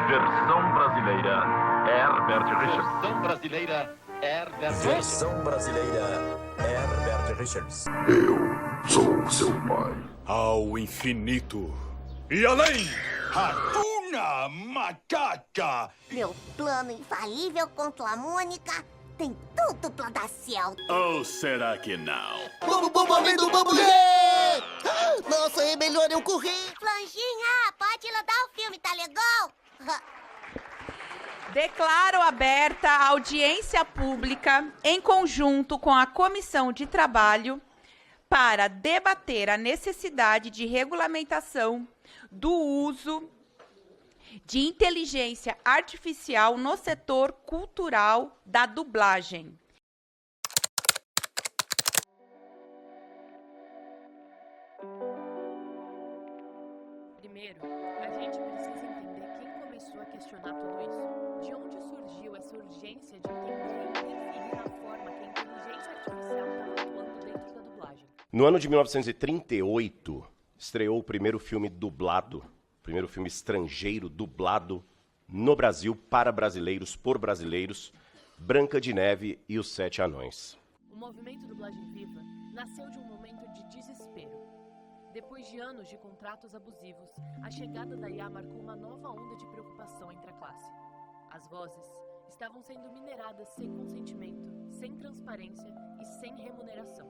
Versão brasileira, Herbert Richards. Versão brasileira, Herbert Richards. Versão brasileira, Herbert Richards. Eu sou seu pai. Ao infinito e além! Hakuna Macaca! Meu plano infalível contra a Mônica tem tudo pra dar certo. Ou será que não? Bambu, além do bambolê! Nossa, é melhor eu correr. Flanjinha, pode rodar o filme, tá legal? Declaro aberta a audiência pública em conjunto com a Comissão de Trabalho para debater a necessidade de regulamentação do uso de inteligência artificial no setor cultural da dublagem. Primeiro, a gente precisa entender quem começou a questionar tudo isso. De onde surgiu essa urgência de entender e interferir na forma que a inteligência artificial estava atuando dentro da dublagem? No ano de 1938, estreou o primeiro filme dublado, primeiro filme estrangeiro dublado no Brasil, para brasileiros, por brasileiros, Branca de Neve e os Sete Anões. O movimento Dublagem Viva nasceu de um momento de desespero. Depois de anos de contratos abusivos, a chegada da IA marcou uma nova onda de preocupação entre a classe. As vozes estavam sendo mineradas sem consentimento, sem transparência e sem remuneração.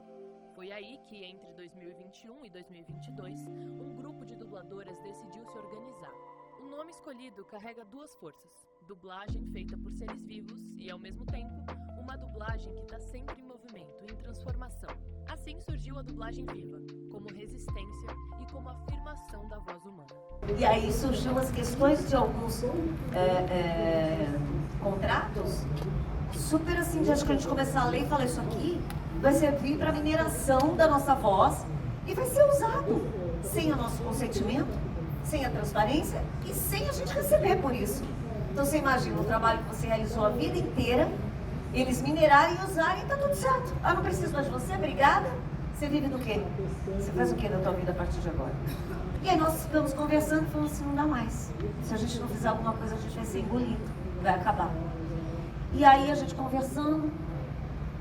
Foi aí que, entre 2021 e 2022, um grupo de dubladoras decidiu se organizar. O nome escolhido carrega duas forças: dublagem feita por seres vivos e, ao mesmo tempo, uma dublagem que está sempre em movimento, em transformação. Assim surgiu a dublagem viva, como resistência e como afirmação da voz humana. E aí surgiu as questões de alguns contratos super assim, de acho que a gente começar a ler e falar isso aqui vai servir para mineração da nossa voz e vai ser usado sem o nosso consentimento, sem a transparência e sem a gente receber por isso. Então você imagina o trabalho que você realizou a vida inteira, eles minerarem e usarem e tá tudo certo. Ah, não preciso mais de você, obrigada. Você vive do quê? Você faz o quê da tua vida a partir de agora? E aí nós ficamos conversando e falamos assim, não dá mais. Se a gente não fizer alguma coisa, a gente vai ser engolido, vai acabar. E aí a gente conversando,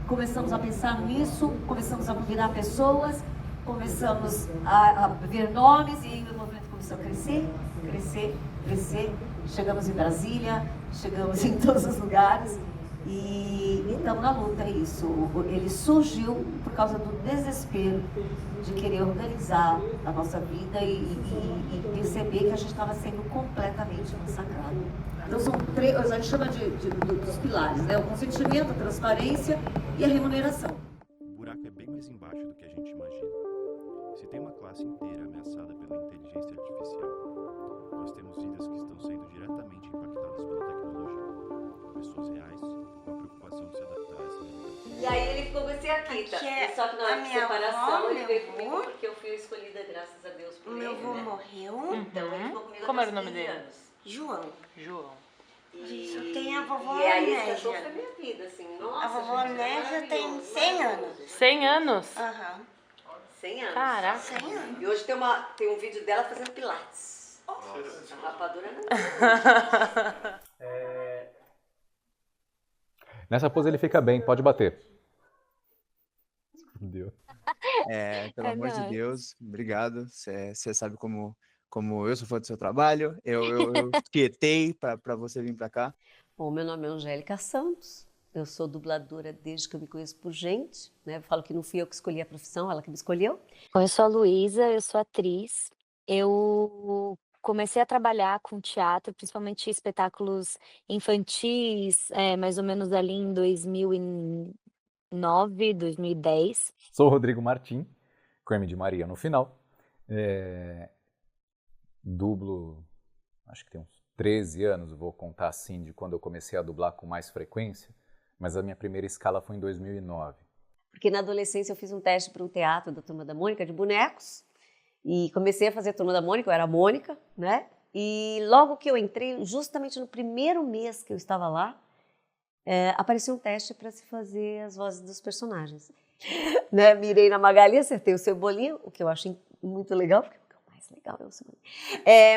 começamos a pensar nisso, começamos a convidar pessoas, começamos a ver nomes e o movimento começou a crescer, crescer, crescer. Chegamos em Brasília, chegamos em todos os lugares e estamos na luta, é isso. Ele surgiu por causa do desespero de querer organizar a nossa vida e perceber que a gente estava sendo completamente massacrado. Então são três, a gente chama dos pilares, né? O consentimento, a transparência e a remuneração. O buraco é bem mais embaixo do que a gente imagina. Se tem uma classe inteira ameaçada pela inteligência artificial, nós temos vidas que estão sendo diretamente impactadas pela tecnologia. Pessoas reais com a preocupação de se adaptar a essa realidade. E aí ele ficou com esse aqui, tá? Só que na hora de separação ele veio comigo porque eu fui escolhida, graças a Deus, por ele, Meu avô né? morreu. Então ele ficou comigo Como até era o os nome 15 dele? anos. João. João. Só tem a vovó E aí Négia. essa foi a minha vida, assim. Nossa, A vovó gente, Négia tem maravilhoso, 100 maravilhoso. anos. 100 anos? Aham. 100 anos. Caraca. 100 anos. E hoje tem um vídeo dela fazendo pilates. A rapadura não. Nessa pose ele fica bem, pode bater. Deu. Pelo amor de Deus, obrigado. Você sabe como eu sou fã do seu trabalho. Eu tietei para você vir para cá. Bom, meu nome é Angélica Santos. Eu sou dubladora desde que eu me conheço por gente, né? Eu falo que não fui eu que escolhi a profissão, ela que me escolheu. Bom, eu sou a Luísa, eu sou atriz. Eu comecei a trabalhar com teatro, principalmente espetáculos infantis, mais ou menos ali em 2009, 2010. Sou o Rodrigo Martim, com M de Maria no final. Dublo, acho que tem uns 13 anos, vou contar assim, de quando eu comecei a dublar com mais frequência, mas a minha primeira escala foi em 2009. Porque na adolescência eu fiz um teste para um teatro da Turma da Mônica, de bonecos, e comecei a fazer a Turma da Mônica, eu era a Mônica, né? E logo que eu entrei, justamente no primeiro mês que eu estava lá, apareceu um teste para se fazer as vozes dos personagens. Né? Mirei na Magali, acertei o Cebolinha, o que eu achei muito legal, porque é o que eu mais parece legal, meu Simone.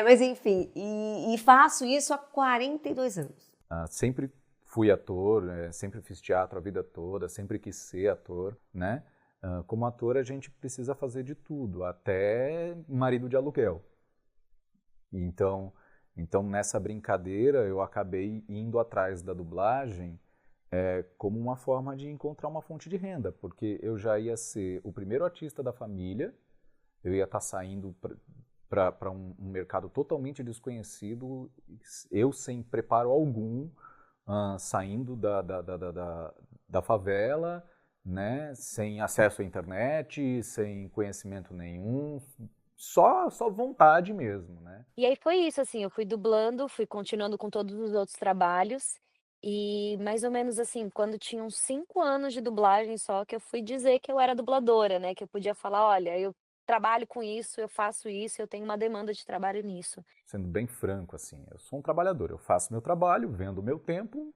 Mas enfim, e faço isso há 42 anos. Sempre fui ator, sempre fiz teatro a vida toda, sempre quis ser ator, né? Como ator a gente precisa fazer de tudo, até marido de aluguel. Então nessa brincadeira eu acabei indo atrás da dublagem como uma forma de encontrar uma fonte de renda, porque eu já ia ser o primeiro artista da família, eu ia estar saindo para um mercado totalmente desconhecido, eu sem preparo algum, saindo da favela, né, sem acesso à internet, sem conhecimento nenhum, só vontade mesmo, né? E aí foi isso, assim, eu fui dublando, fui continuando com todos os outros trabalhos, e mais ou menos assim, quando tinha uns 5 anos de dublagem só, que eu fui dizer que eu era dubladora, né, que eu podia falar: "Olha, eu trabalho com isso, eu faço isso, eu tenho uma demanda de trabalho nisso". Sendo bem franco, assim, eu sou um trabalhador, eu faço meu trabalho, vendo o meu tempo,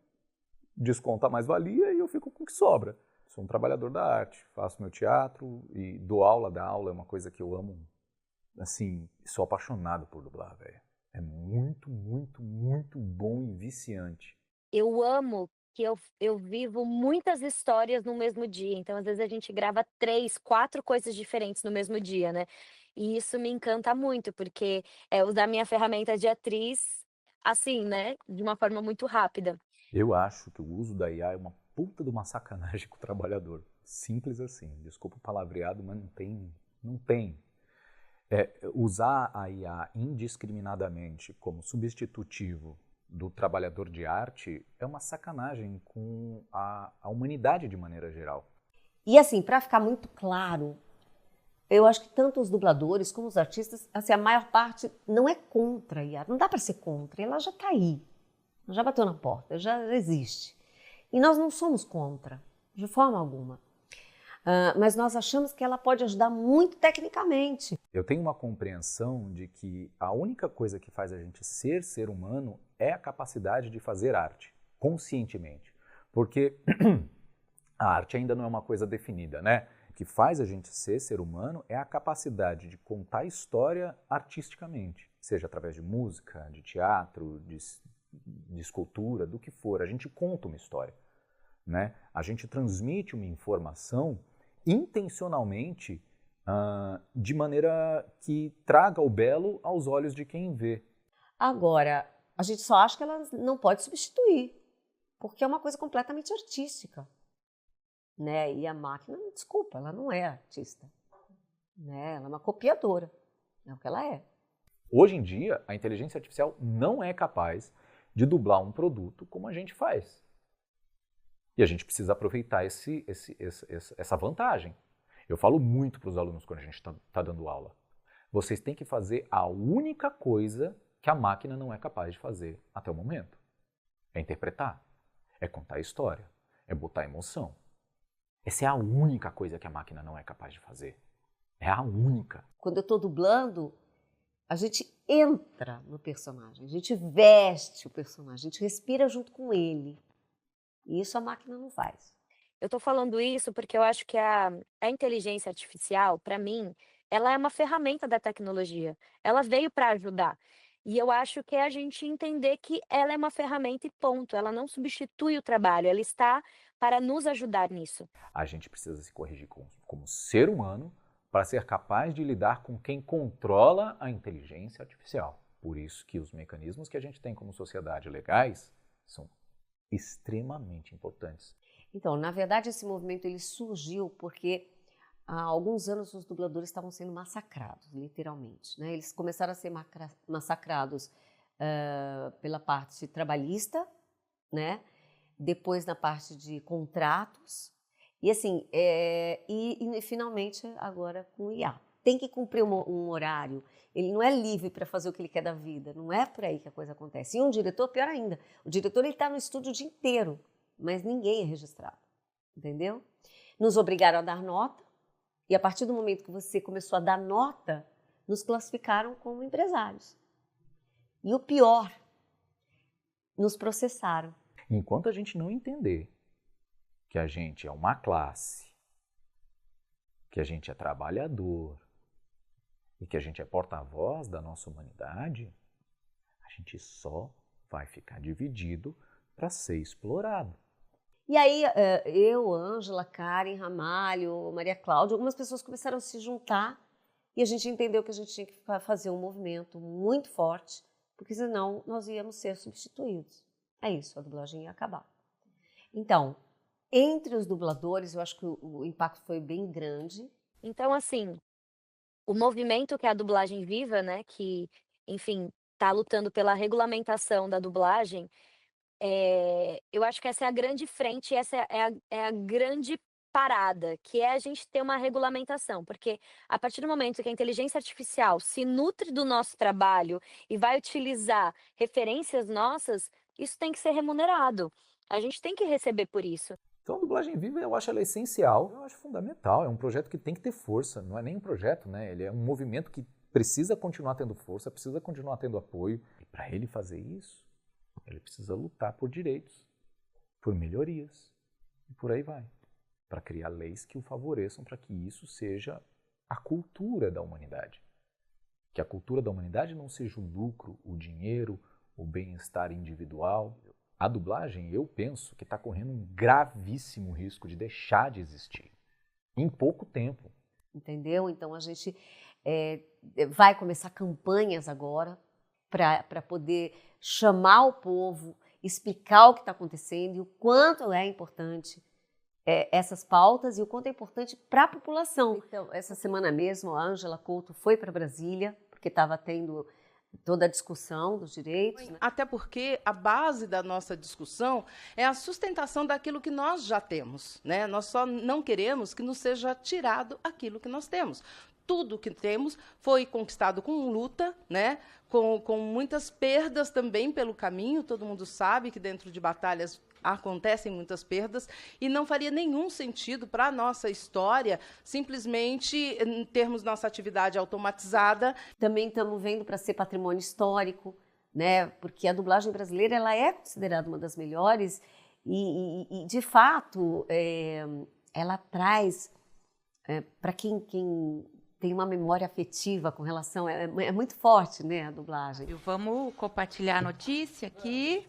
desconto a mais-valia e eu fico com o que sobra. Sou um trabalhador da arte, faço meu teatro e dou aula. Dar aula é uma coisa que eu amo, assim, sou apaixonado por dublar, velho. É muito, muito, muito bom e viciante. Eu amo que eu vivo muitas histórias no mesmo dia, então às vezes a gente grava 3, 4 coisas diferentes no mesmo dia, né. E isso me encanta muito, porque é usar minha ferramenta de atriz, assim, né, de uma forma muito rápida. Eu acho que o uso da IA é uma puta de uma sacanagem com o trabalhador. Simples assim. Desculpa o palavreado, mas não tem. Usar a IA indiscriminadamente como substitutivo do trabalhador de arte é uma sacanagem com a humanidade de maneira geral. E assim, para ficar muito claro, eu acho que tanto os dubladores como os artistas, assim, a maior parte não é contra a IA. Não dá para ser contra, ela já está aí. Já bateu na porta, já existe. E nós não somos contra, de forma alguma. Mas nós achamos que ela pode ajudar muito tecnicamente. Eu tenho uma compreensão de que a única coisa que faz a gente ser humano é a capacidade de fazer arte, conscientemente. Porque a arte ainda não é uma coisa definida, né? O que faz a gente ser humano é a capacidade de contar história artisticamente, seja através de música, de teatro, de escultura, do que for. A gente conta uma história, né? A gente transmite uma informação intencionalmente, de maneira que traga o belo aos olhos de quem vê. Agora, a gente só acha que ela não pode substituir, porque é uma coisa completamente artística, né? E a máquina, desculpa, ela não é artista, né? Ela é uma copiadora, é o que ela é. Hoje em dia, a inteligência artificial não é capaz de dublar um produto como a gente faz. E a gente precisa aproveitar essa vantagem. Eu falo muito para os alunos quando a gente está dando aula. Vocês têm que fazer a única coisa que a máquina não é capaz de fazer até o momento. É interpretar, é contar a história, é botar emoção. Essa é a única coisa que a máquina não é capaz de fazer. É a única. Quando eu estou dublando, a gente entra no personagem, a gente veste o personagem, a gente respira junto com ele. E isso a máquina não faz. Eu tô falando isso porque eu acho que a inteligência artificial, para mim, ela é uma ferramenta da tecnologia. Ela veio para ajudar. E eu acho que é a gente entender que ela é uma ferramenta e ponto. Ela não substitui o trabalho, ela está para nos ajudar nisso. A gente precisa se corrigir como ser humano para ser capaz de lidar com quem controla a inteligência artificial. Por isso que os mecanismos que a gente tem como sociedade legais são extremamente importantes. Então, na verdade, esse movimento ele surgiu porque há alguns anos os dubladores estavam sendo massacrados, literalmente, né? Eles começaram a ser massacrados pela parte trabalhista, né? Depois na parte de contratos e assim, e finalmente agora com o IA. Tem que cumprir um horário, ele não é livre para fazer o que ele quer da vida, não é por aí que a coisa acontece. E um diretor, pior ainda, o diretor está no estúdio o dia inteiro, mas ninguém é registrado, entendeu? Nos obrigaram a dar nota, e a partir do momento que você começou a dar nota, nos classificaram como empresários. E o pior, nos processaram. Enquanto a gente não entender que a gente é uma classe, que a gente é trabalhador, e que a gente é porta-voz da nossa humanidade, a gente só vai ficar dividido para ser explorado. E aí, eu, Ângela, Karen, Ramalho, Maria Cláudia, algumas pessoas começaram a se juntar e a gente entendeu que a gente tinha que fazer um movimento muito forte, porque senão nós íamos ser substituídos. É isso, a dublagem ia acabar. Então, entre os dubladores, eu acho que o impacto foi bem grande. Então, assim, o movimento que é a dublagem viva, né, que, enfim, está lutando pela regulamentação da dublagem, eu acho que essa é a grande frente, essa é a grande parada, que é a gente ter uma regulamentação, porque a partir do momento que a inteligência artificial se nutre do nosso trabalho e vai utilizar referências nossas, isso tem que ser remunerado. A gente tem que receber por isso. Então, a dublagem viva, eu acho ela essencial, eu acho fundamental, é um projeto que tem que ter força, não é nem um projeto, né? Ele é um movimento que precisa continuar tendo força, precisa continuar tendo apoio. E para ele fazer isso, ele precisa lutar por direitos, por melhorias, e por aí vai. Para criar leis que o favoreçam para que isso seja a cultura da humanidade. Que a cultura da humanidade não seja o lucro, o dinheiro, o bem-estar individual. A dublagem, eu penso que está correndo um gravíssimo risco de deixar de existir em pouco tempo. Entendeu? Então a gente vai começar campanhas agora para poder chamar o povo, explicar o que está acontecendo e o quanto é importante essas pautas e o quanto é importante para a população. Então, essa semana mesmo, a Ângela Couto foi para Brasília, porque estava tendo toda a discussão dos direitos. Né? Até porque a base da nossa discussão é a sustentação daquilo que nós já temos, né? Nós só não queremos que nos seja tirado aquilo que nós temos. Tudo que temos foi conquistado com luta, né? Com muitas perdas também pelo caminho. Todo mundo sabe que dentro de batalhas acontecem muitas perdas e não faria nenhum sentido para a nossa história simplesmente termos nossa atividade automatizada. Também estamos vendo para ser patrimônio histórico, né? Porque a dublagem brasileira ela é considerada uma das melhores e de fato, ela traz, para quem tem uma memória afetiva com relação, é muito forte, né, a dublagem. Vamos compartilhar a notícia aqui,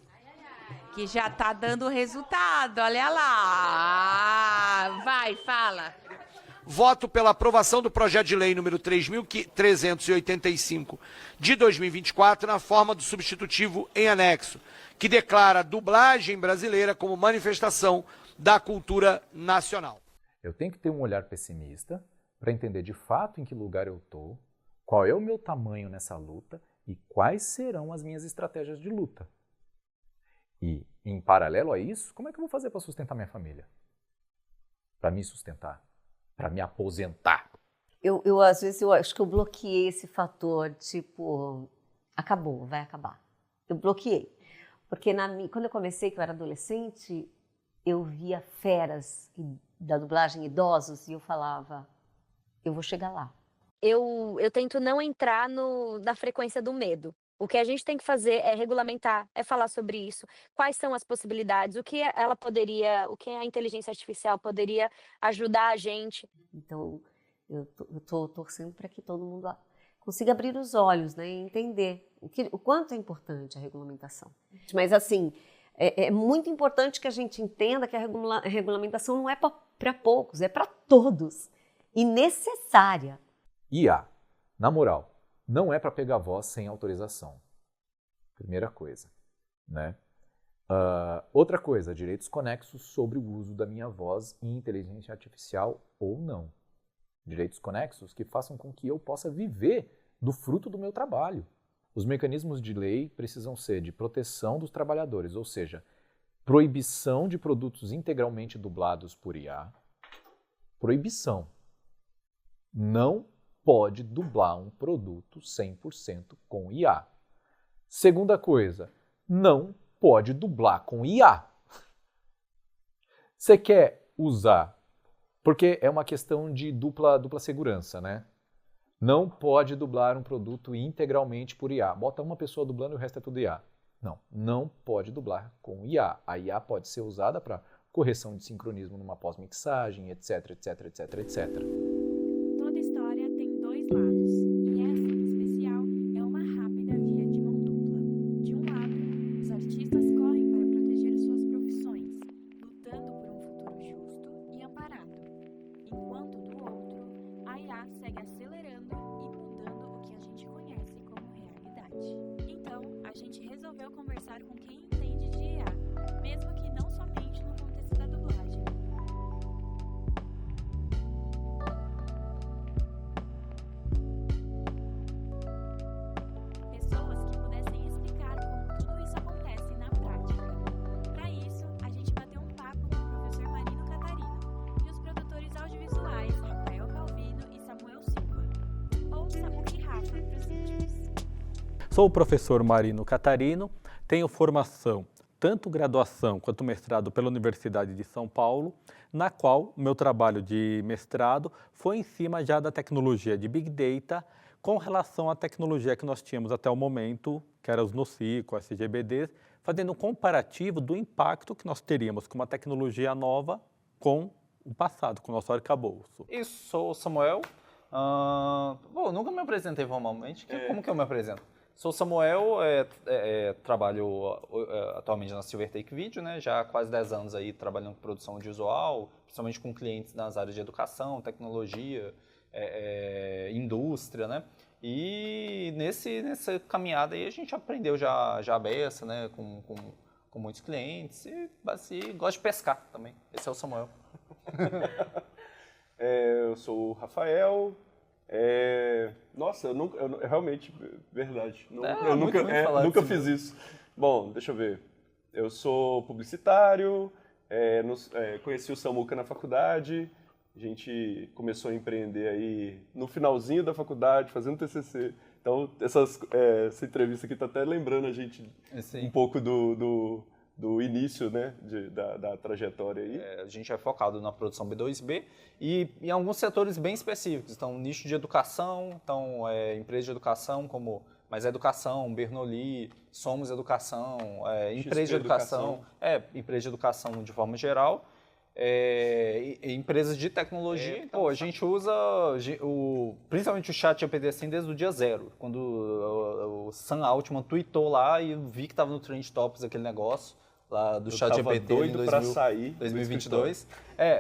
que já está dando resultado, olha lá. Vai, fala. Voto pela aprovação do projeto de lei número 3.385 de 2024 na forma do substitutivo em anexo, que declara a dublagem brasileira como manifestação da cultura nacional. Eu tenho que ter um olhar pessimista para entender de fato em que lugar eu estou, qual é o meu tamanho nessa luta e quais serão as minhas estratégias de luta. E, em paralelo a isso, como é que eu vou fazer para sustentar minha família? Para me sustentar? Para me aposentar? Às vezes, eu acho que eu bloqueei esse fator, tipo, acabou, vai acabar. Eu bloqueei. Porque quando eu comecei, que eu era adolescente, eu via feras da dublagem, idosos, e eu falava, eu vou chegar lá. Eu tento não entrar na frequência do medo. O que a gente tem que fazer é regulamentar, é falar sobre isso, quais são as possibilidades, o que o que a inteligência artificial poderia ajudar a gente. Então, eu estou torcendo para que todo mundo consiga abrir os olhos, né, e entender o quanto é importante a regulamentação. Mas, assim, é muito importante que a gente entenda que a regulamentação não é para poucos, é para todos e necessária. IA, na moral, não é para pegar voz sem autorização. Primeira coisa, né? Outra coisa, direitos conexos sobre o uso da minha voz em inteligência artificial ou não. Direitos conexos que façam com que eu possa viver do fruto do meu trabalho. Os mecanismos de lei precisam ser de proteção dos trabalhadores, ou seja, proibição de produtos integralmente dublados por IA. Proibição. Não pode dublar um produto 100% com IA. Segunda coisa, não pode dublar com IA. Você quer usar, porque é uma questão de dupla segurança, né? Não pode dublar um produto integralmente por IA. Bota uma pessoa dublando e o resto é tudo IA. Não pode dublar com IA. A IA pode ser usada para correção de sincronismo numa pós-mixagem, etc, etc, etc, etc. Toda história tem dois lados, e conversar com quem entende de IA, mesmo que não somente no contexto da dublagem. Pessoas que pudessem explicar como tudo isso acontece na prática. Para isso, a gente bateu um papo com o professor Marino Catarino e os produtores audiovisuais Rafael Calvino e Samuel Silva. Ouça o que Rafa para os íntimos. Sou o professor Marino Catarino, tenho formação, tanto graduação quanto mestrado pela Universidade de São Paulo, na qual o meu trabalho de mestrado foi em cima já da tecnologia de Big Data com relação à tecnologia que nós tínhamos até o momento, que era os NoSQL, SGBDs, fazendo um comparativo do impacto que nós teríamos com uma tecnologia nova com o passado, com o nosso arcabouço. Eu sou o Samuel. Bom, nunca me apresentei formalmente. Como que eu me apresento? Sou Samuel, trabalho atualmente na Silvertake Video, né? Já há quase 10 anos aí trabalhando com produção audiovisual, principalmente com clientes nas áreas de educação, tecnologia, indústria, né? E nessa caminhada aí a gente aprendeu já a beça, né? Com muitos clientes e gosto de pescar também. Esse é o Samuel. Eu sou o Rafael. Nossa, eu realmente, verdade. Eu nunca fiz isso. Bom, deixa eu ver. Eu sou publicitário, conheci o Samuca na faculdade. A gente começou a empreender aí no finalzinho da faculdade, fazendo TCC. Então, essa entrevista aqui está até lembrando a gente um pouco do início, né, da trajetória aí. A gente é focado na produção B2B e em alguns setores bem específicos. Então, nicho de educação, empresa de educação como Mais Educação, Bernoulli, Somos Educação, empresa de educação, empresa de educação de forma geral, empresas de tecnologia. Então, a gente usa principalmente o ChatGPT assim desde o dia zero, quando o Sam Altman tweetou lá e eu vi que estava no Trend Topics aquele negócio lá do ChatGPT em 2022.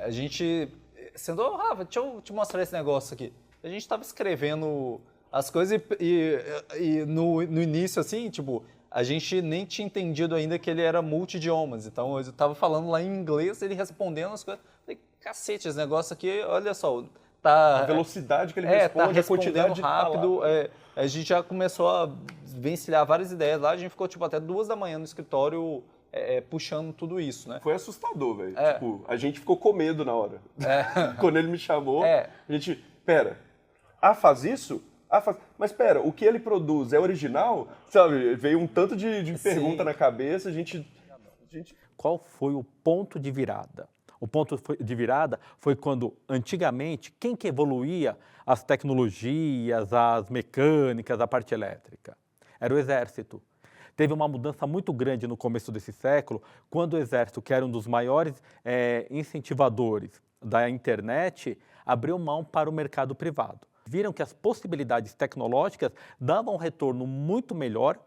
A gente sentou, Rafa, deixa eu te mostrar esse negócio aqui. A gente estava escrevendo as coisas e no início, assim, tipo, a gente nem tinha entendido ainda que ele era multi-idiomas. Então, eu estava falando lá em inglês, ele respondendo as coisas. Falei, cacete, esse negócio aqui, olha só, tá... A velocidade que ele responde, tá a quantidade de rápido. A gente já começou a vencilhar várias ideias lá, a gente ficou, tipo, até 2 da manhã no escritório puxando tudo isso, né? Foi assustador, velho. Tipo, a gente ficou com medo na hora. Quando ele me chamou, a gente, pera, faz isso? Mas pera, o que ele produz é original? Sabe, veio um tanto de pergunta na cabeça, a gente... Qual foi o ponto de virada? O ponto de virada foi quando, antigamente, quem que evoluía as tecnologias, as mecânicas, a parte elétrica? Era o Exército. Teve uma mudança muito grande no começo desse século, quando o Exército, que era um dos maiores incentivadores da internet, abriu mão para o mercado privado. Viram que as possibilidades tecnológicas davam um retorno muito melhor,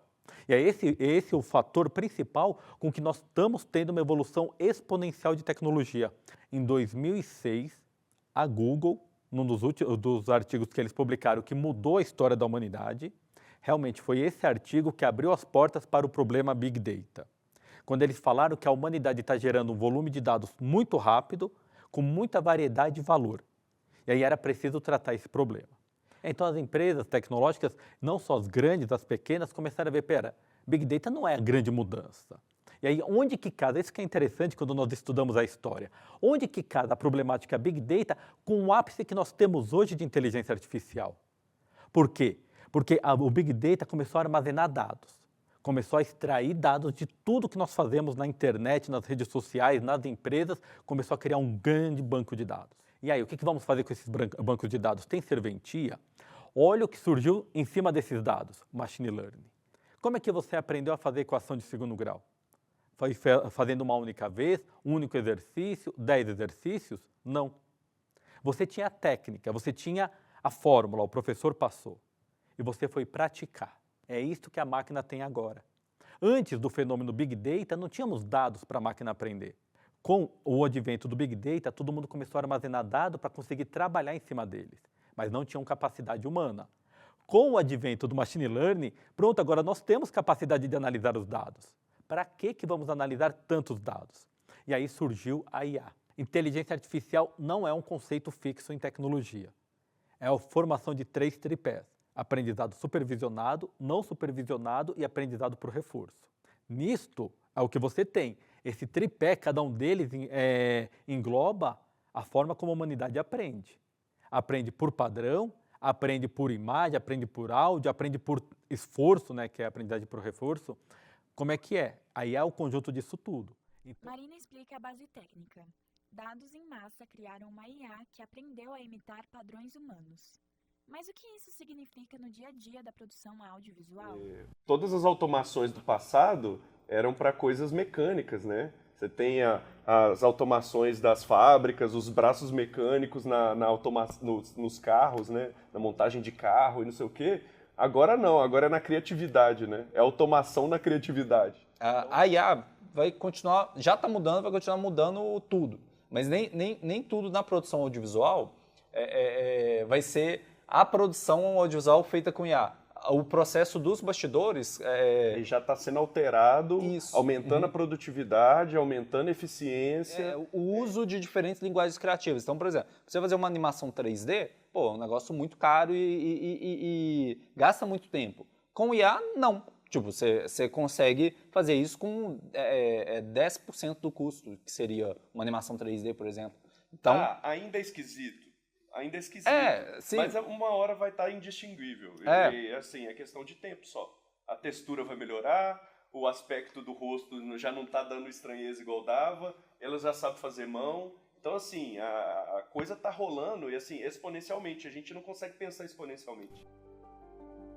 e é esse o fator principal com que nós estamos tendo uma evolução exponencial de tecnologia. Em 2006, a Google, num dos artigos que eles publicaram que mudou a história da humanidade, realmente foi esse artigo que abriu as portas para o problema Big Data. Quando eles falaram que a humanidade está gerando um volume de dados muito rápido, com muita variedade e valor. E aí era preciso tratar esse problema. Então as empresas tecnológicas, não só as grandes, as pequenas, começaram a ver, Big Data não é a grande mudança. E aí onde que casa, isso que é interessante quando nós estudamos a história, onde que casa a problemática Big Data com o ápice que nós temos hoje de inteligência artificial? Por quê? Porque o Big Data começou a armazenar dados, começou a extrair dados de tudo que nós fazemos na internet, nas redes sociais, nas empresas, começou a criar um grande banco de dados. E aí, o que vamos fazer com esses bancos de dados? Tem serventia? Olha o que surgiu em cima desses dados, Machine Learning. Como é que você aprendeu a fazer equação de segundo grau? Foi fazendo uma única vez, um único exercício, 10 exercícios? Não. Você tinha a técnica, você tinha a fórmula, o professor passou. E você foi praticar. É isso que a máquina tem agora. Antes do fenômeno Big Data, não tínhamos dados para a máquina aprender. Com o advento do Big Data, todo mundo começou a armazenar dados para conseguir trabalhar em cima deles, mas não tinham capacidade humana. Com o advento do Machine Learning, pronto, agora nós temos capacidade de analisar os dados. para que vamos analisar tantos dados? E aí surgiu a IA. Inteligência artificial não é um conceito fixo em tecnologia. É a formação de 3 tripés: aprendizado supervisionado, não supervisionado e aprendizado por reforço. Nisto é o que você tem. Esse tripé, cada um deles engloba a forma como a humanidade aprende. Aprende por padrão, aprende por imagem, aprende por áudio, aprende por esforço, né, que é a aprendizagem por reforço. Como é que é? Aí é o conjunto disso tudo. Marina explica a base técnica. Dados em massa criaram uma IA que aprendeu a imitar padrões humanos. Mas o que isso significa no dia a dia da produção audiovisual? Todas as automações do passado eram para coisas mecânicas, né? Você tem as automações das fábricas, os braços mecânicos nos carros, né? Na montagem de carro e não sei o quê. Agora não, agora é na criatividade, né? É automação na criatividade. A IA vai continuar, já está mudando, vai continuar mudando tudo. Mas nem tudo na produção audiovisual vai ser a produção audiovisual feita com IA. O processo dos bastidores... já está sendo alterado, aumentando a produtividade, aumentando a eficiência. O uso de diferentes linguagens criativas. Então, por exemplo, você fazer uma animação 3D, é um negócio muito caro e gasta muito tempo. Com IA, não. Tipo, você consegue fazer isso com 10% do custo, que seria uma animação 3D, por exemplo. Então, ainda é esquisito. Ainda é esquisito. Sim. Mas uma hora vai estar indistinguível. E, assim, é questão de tempo só. A textura vai melhorar, o aspecto do rosto já não está dando estranheza igual dava, ela já sabe fazer mão. Então, assim, a coisa está rolando e, assim, exponencialmente. A gente não consegue pensar exponencialmente.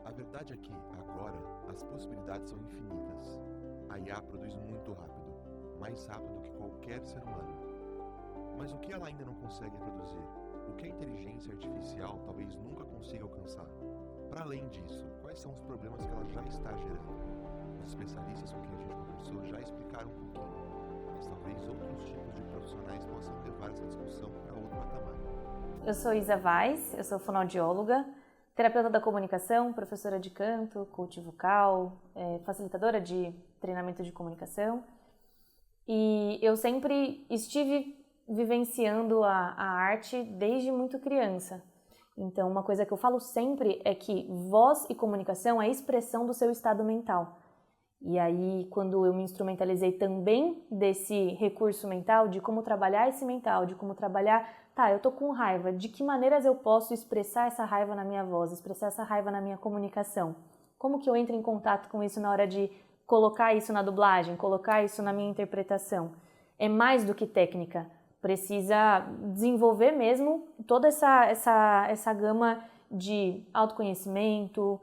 A verdade é que, agora, as possibilidades são infinitas. A IA produz muito rápido, mais rápido do que qualquer ser humano. Mas o que ela ainda não consegue produzir? O que a inteligência artificial talvez nunca consiga alcançar? Para além disso, quais são os problemas que ela já está gerando? Os especialistas com quem a gente conversou já explicaram um pouquinho, mas talvez outros tipos de profissionais possam levar essa discussão para outro patamar. Eu sou Isa Vaz, eu sou fonoaudióloga, terapeuta da comunicação, professora de canto, coach vocal, facilitadora de treinamento de comunicação. E eu sempre estive vivenciando a arte desde muito criança. Então, uma coisa que eu falo sempre é que voz e comunicação é a expressão do seu estado mental. E aí, quando eu me instrumentalizei também desse recurso mental, de como trabalhar esse mental, de como trabalhar, eu tô com raiva, de que maneiras eu posso expressar essa raiva na minha voz, expressar essa raiva na minha comunicação? Como que eu entro em contato com isso na hora de colocar isso na dublagem, colocar isso na minha interpretação? É mais do que técnica. Precisa desenvolver mesmo toda essa gama de autoconhecimento,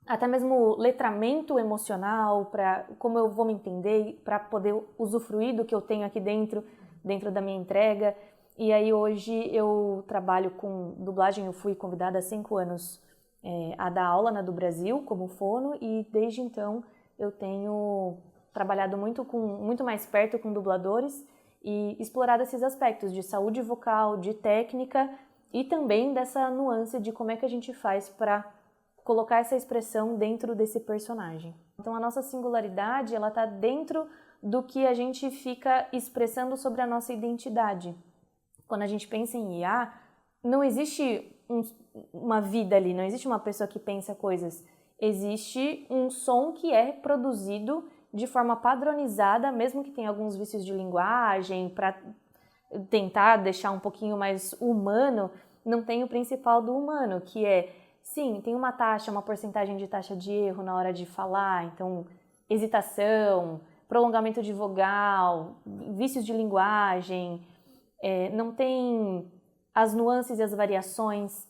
até mesmo letramento emocional, para como eu vou me entender, para poder usufruir do que eu tenho aqui dentro da minha entrega. E aí hoje eu trabalho com dublagem, eu fui convidada há 5 anos a dar aula na do Brasil como fono, e desde então eu tenho trabalhado muito mais perto com dubladores e explorado esses aspectos de saúde vocal, de técnica e também dessa nuance de como é que a gente faz para colocar essa expressão dentro desse personagem. Então a nossa singularidade, ela está dentro do que a gente fica expressando sobre a nossa identidade. Quando a gente pensa em IA, não existe uma vida ali, não existe uma pessoa que pensa coisas. Existe um som que é produzido de forma padronizada, mesmo que tenha alguns vícios de linguagem, para tentar deixar um pouquinho mais humano, não tem o principal do humano, que é, sim, tem uma porcentagem de taxa de erro na hora de falar, então, hesitação, prolongamento de vogal, vícios de linguagem, não tem as nuances e as variações.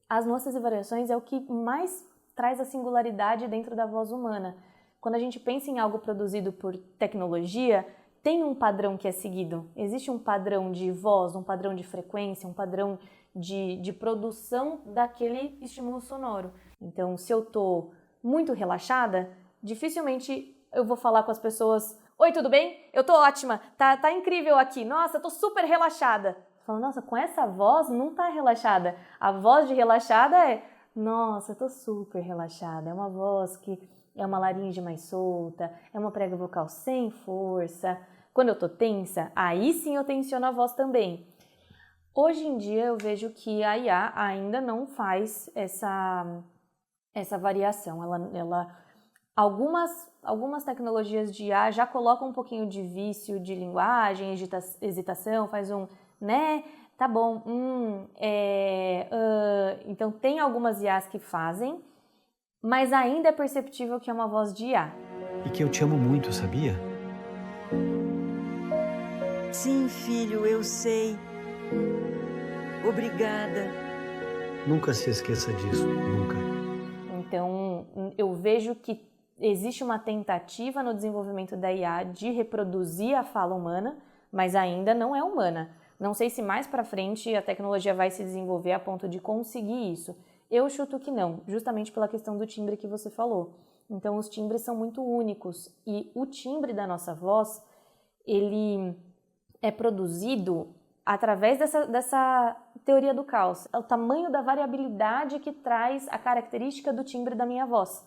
As nuances e variações é o que mais traz a singularidade dentro da voz humana. Quando a gente pensa em algo produzido por tecnologia, tem um padrão que é seguido. Existe um padrão de voz, um padrão de frequência, um padrão de produção daquele estímulo sonoro. Então, se eu estou muito relaxada, dificilmente eu vou falar com as pessoas: "Oi, tudo bem? Eu tô ótima, tá incrível aqui, nossa, eu tô super relaxada." Falo: "Nossa, com essa voz não tá relaxada." A voz de relaxada é: "Nossa, eu tô super relaxada." É uma voz que é uma laringe mais solta, é uma prega vocal sem força. Quando eu tô tensa, aí sim eu tensiono a voz também. Hoje em dia eu vejo que a IA ainda não faz essa variação. Algumas tecnologias de IA já colocam um pouquinho de vício de linguagem, hesitação, faz um, né, tá bom, então tem algumas IAs que fazem, mas ainda é perceptível que é uma voz de IA. E que eu te amo muito, sabia? Sim, filho, eu sei. Obrigada. Nunca se esqueça disso, nunca. Então, eu vejo que existe uma tentativa no desenvolvimento da IA de reproduzir a fala humana, mas ainda não é humana. Não sei se mais para frente a tecnologia vai se desenvolver a ponto de conseguir isso. Eu chuto que não, justamente pela questão do timbre que você falou. Então, os timbres são muito únicos e o timbre da nossa voz, ele é produzido através dessa teoria do caos. É o tamanho da variabilidade que traz a característica do timbre da minha voz.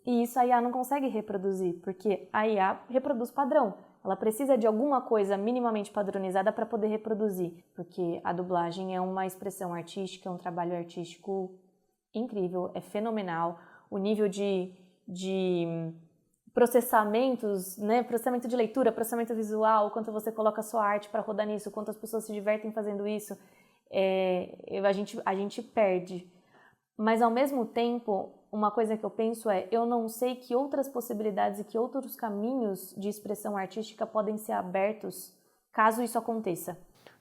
E isso a IA não consegue reproduzir, porque a IA reproduz padrão. Ela precisa de alguma coisa minimamente padronizada para poder reproduzir, porque a dublagem é uma expressão artística, é um trabalho artístico incrível, é fenomenal. O nível de processamentos, né? Processamento de leitura, processamento visual, quanto você coloca a sua arte para rodar nisso, quantas pessoas se divertem fazendo isso, a gente perde. Mas, ao mesmo tempo, uma coisa que eu penso eu não sei que outras possibilidades e que outros caminhos de expressão artística podem ser abertos caso isso aconteça.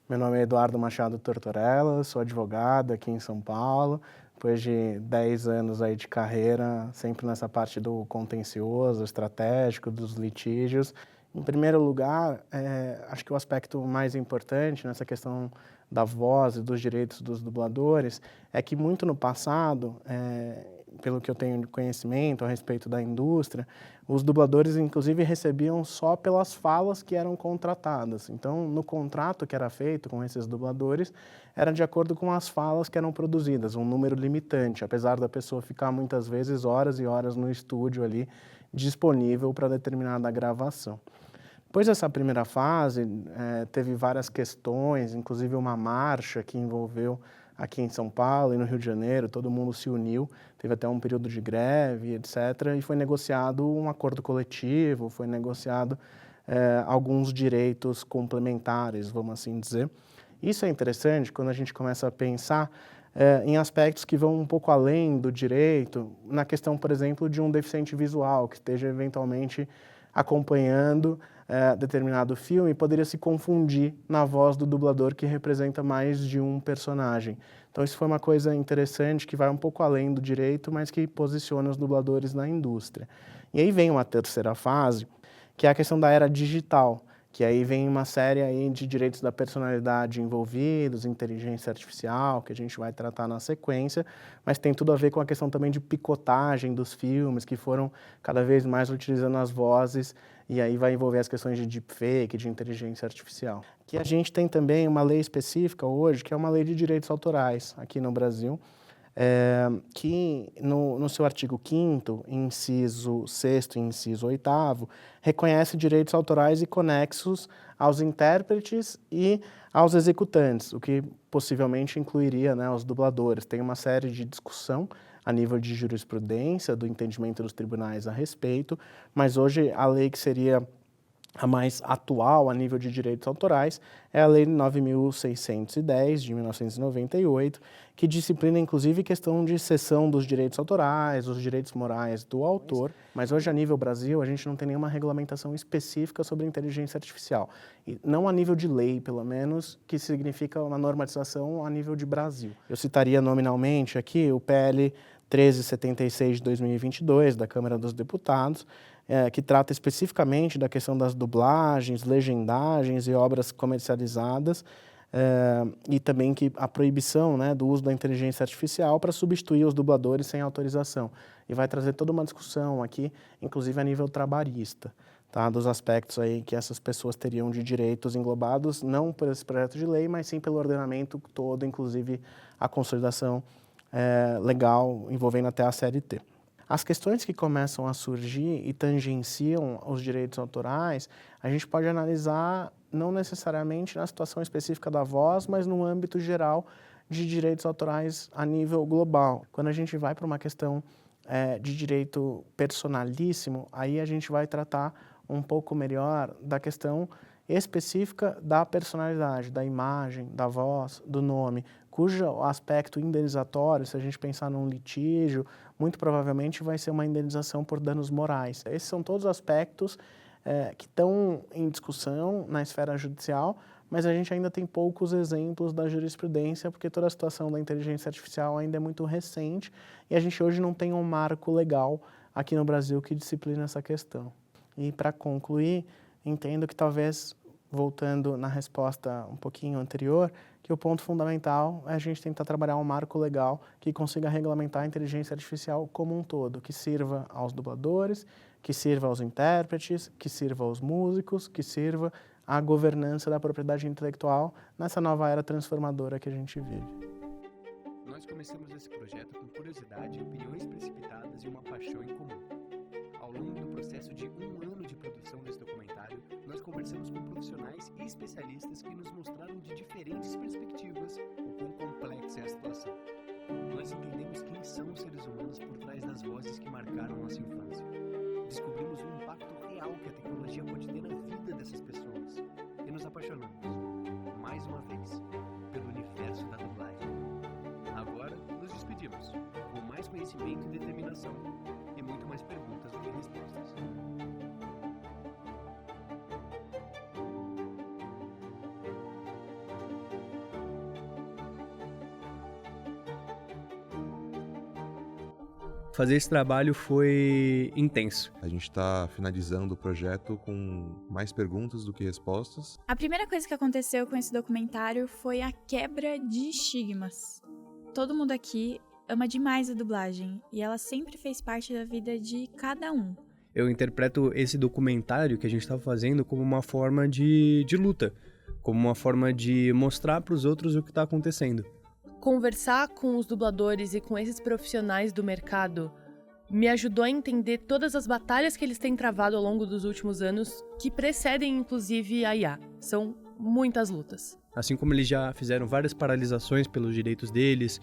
Meu nome é Eduardo Machado Tortorella, sou advogado aqui em São Paulo. Depois de 10 anos aí de carreira, sempre nessa parte do contencioso, estratégico, dos litígios. Em primeiro lugar, acho que o aspecto mais importante nessa questão da voz e dos direitos dos dubladores é que muito no passado, pelo que eu tenho de conhecimento a respeito da indústria, os dubladores inclusive recebiam só pelas falas que eram contratadas. Então, no contrato que era feito com esses dubladores, era de acordo com as falas que eram produzidas, um número limitante, apesar da pessoa ficar muitas vezes horas e horas no estúdio ali, disponível para determinada gravação. Depois dessa primeira fase, teve várias questões, inclusive uma marcha que envolveu aqui em São Paulo e no Rio de Janeiro, todo mundo se uniu, teve até um período de greve, etc., e foi negociado um acordo coletivo, foi negociado alguns direitos complementares, vamos assim dizer. Isso é interessante quando a gente começa a pensar em aspectos que vão um pouco além do direito, na questão, por exemplo, de um deficiente visual que esteja eventualmente acompanhando determinado filme, poderia se confundir na voz do dublador que representa mais de um personagem. Então isso foi uma coisa interessante que vai um pouco além do direito, mas que posiciona os dubladores na indústria. E aí vem uma terceira fase, que é a questão da era digital, que aí vem uma série aí de direitos da personalidade envolvidos, inteligência artificial, que a gente vai tratar na sequência, mas tem tudo a ver com a questão também de picotagem dos filmes, que foram cada vez mais utilizando as vozes, e aí vai envolver as questões de deepfake, de inteligência artificial. Que a gente tem também uma lei específica hoje, que é uma lei de direitos autorais aqui no Brasil, que no seu artigo 5º, inciso 6º e inciso 8º, reconhece direitos autorais e conexos aos intérpretes e aos executantes, o que possivelmente incluiria, né, os dubladores. Tem uma série de discussão a nível de jurisprudência, do entendimento dos tribunais a respeito, mas hoje a lei que seria a mais atual a nível de direitos autorais é a Lei 9.610, de 1998, que disciplina inclusive questão de cessão dos direitos autorais, os direitos morais do autor, mas hoje a nível Brasil a gente não tem nenhuma regulamentação específica sobre inteligência artificial, e não a nível de lei, pelo menos, que significa uma normatização a nível de Brasil. Eu citaria nominalmente aqui o PL 1376 de 2022, da Câmara dos Deputados, que trata especificamente da questão das dublagens, legendagens e obras comercializadas, e também que a proibição, né, do uso da inteligência artificial para substituir os dubladores sem autorização. E vai trazer toda uma discussão aqui, inclusive a nível trabalhista, tá, dos aspectos aí que essas pessoas teriam de direitos englobados, não por esse projeto de lei, mas sim pelo ordenamento todo, inclusive a consolidação legal envolvendo até a CLT. as questões que começam a surgir e tangenciam os direitos autorais, a gente pode analisar não necessariamente na situação específica da voz, mas no âmbito geral de direitos autorais a nível global. Quando a gente vai para uma questão de direito personalíssimo, aí a gente vai tratar um pouco melhor da questão específica da personalidade, da imagem, da voz, do nome, cujo aspecto indenizatório, se a gente pensar num litígio, muito provavelmente vai ser uma indenização por danos morais. Esses são todos aspectos que estão em discussão na esfera judicial, mas a gente ainda tem poucos exemplos da jurisprudência, porque toda a situação da inteligência artificial ainda é muito recente e a gente hoje não tem um marco legal aqui no Brasil que disciplina essa questão. E para concluir, entendo que talvez, voltando na resposta um pouquinho anterior, que o ponto fundamental é a gente tentar trabalhar um marco legal que consiga regulamentar a inteligência artificial como um todo, que sirva aos dubladores, que sirva aos intérpretes, que sirva aos músicos, que sirva à governança da propriedade intelectual nessa nova era transformadora que a gente vive. Nós começamos esse projeto com curiosidade, opiniões precipitadas e uma paixão em comum. Ao longo do processo de 1 ano de produção desse documentário, nós conversamos com profissionais e especialistas que nos mostraram de diferentes perspectivas o quão complexa é a situação. Nós entendemos quem são os seres humanos por trás das vozes que marcaram nossa infância. Descobrimos o impacto real que a tecnologia pode ter na vida dessas pessoas e nos apaixonamos, mais uma vez, pelo universo da dublagem. Agora, nos despedimos, com mais conhecimento e determinação, e muito mais perguntas do que respostas. Fazer esse trabalho foi intenso. A gente está finalizando o projeto com mais perguntas do que respostas. A primeira coisa que aconteceu com esse documentário foi a quebra de estigmas. Todo mundo aqui ama demais a dublagem e ela sempre fez parte da vida de cada um. Eu interpreto esse documentário que a gente está fazendo como uma forma de luta, como uma forma de mostrar para os outros o que está acontecendo. Conversar com os dubladores e com esses profissionais do mercado me ajudou a entender todas as batalhas que eles têm travado ao longo dos últimos anos, que precedem inclusive a IA. São muitas lutas. Assim como eles já fizeram várias paralisações pelos direitos deles,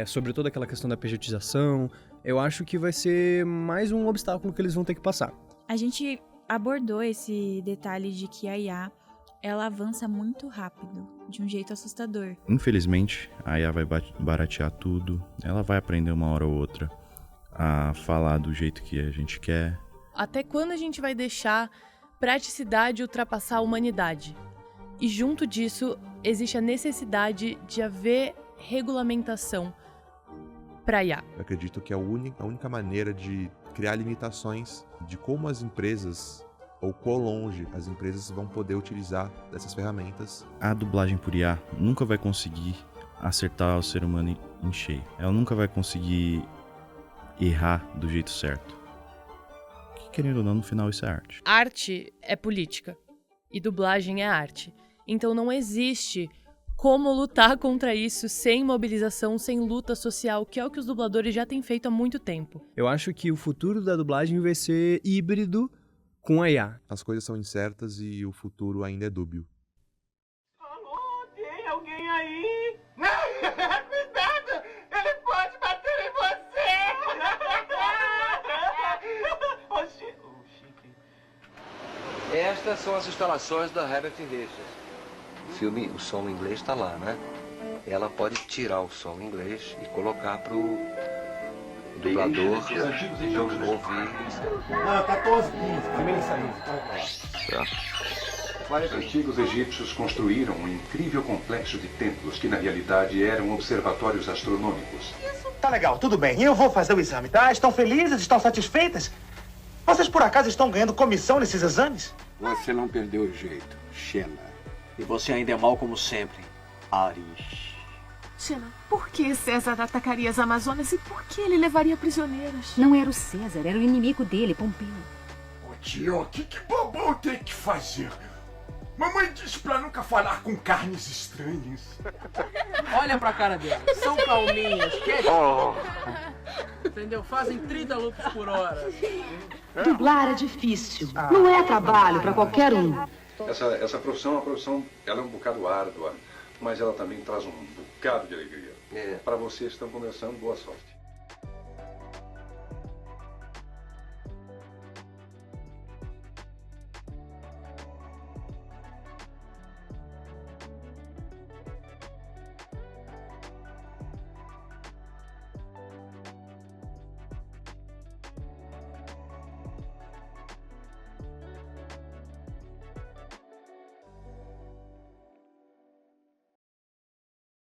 sobre toda aquela questão da pejotização, eu acho que vai ser mais um obstáculo que eles vão ter que passar. A gente abordou esse detalhe de que a IA ela avança muito rápido, de um jeito assustador. Infelizmente, a IA vai baratear tudo, ela vai aprender uma hora ou outra a falar do jeito que a gente quer. Até quando a gente vai deixar praticidade ultrapassar a humanidade? E junto disso, existe a necessidade de haver regulamentação para IA. Eu acredito que a única maneira de criar limitações de como as empresas ou quão longe as empresas vão poder utilizar dessas ferramentas. A dublagem por IA nunca vai conseguir acertar o ser humano em cheio. Ela nunca vai conseguir errar do jeito certo. Que, querendo ou não, no final isso é arte. Arte é política e dublagem é arte. Então não existe como lutar contra isso sem mobilização, sem luta social, que é o que os dubladores já têm feito há muito tempo. Eu acho que o futuro da dublagem vai ser híbrido com a IA. As coisas são incertas e o futuro ainda é dúbio. Alô, tem alguém aí? Cuidado! Ele pode bater em você! Estas são as instalações da Herbert Richards. O filme, o som em inglês está lá, né? Ela pode tirar o som em inglês e colocar para o dublador ouvir. Não, 14:15, primeiro sair. Tá. Vários antigos egípcios construíram um incrível complexo de templos que na realidade eram observatórios astronômicos. Tá legal, tudo bem. Eu vou fazer o exame, tá? Estão felizes? Estão satisfeitas? Vocês por acaso estão ganhando comissão nesses exames? Você não perdeu o jeito, Xena. E você ainda é mal como sempre, Ares. Xena, por que César atacaria as Amazonas e por que ele levaria prisioneiras? Não era o César, era o inimigo dele, Pompeu. Ô tio, o que bobão tem que fazer? Mamãe disse pra nunca falar com carnes estranhas. Olha pra cara dela, são calminhas. Oh. Entendeu? Fazem 30 loops por hora. Dublar é difícil. Não é trabalho para qualquer um. Essa profissão é uma profissão, ela é um bocado árdua, mas ela também traz um bocado de alegria. Para vocês que estão começando, boa sorte.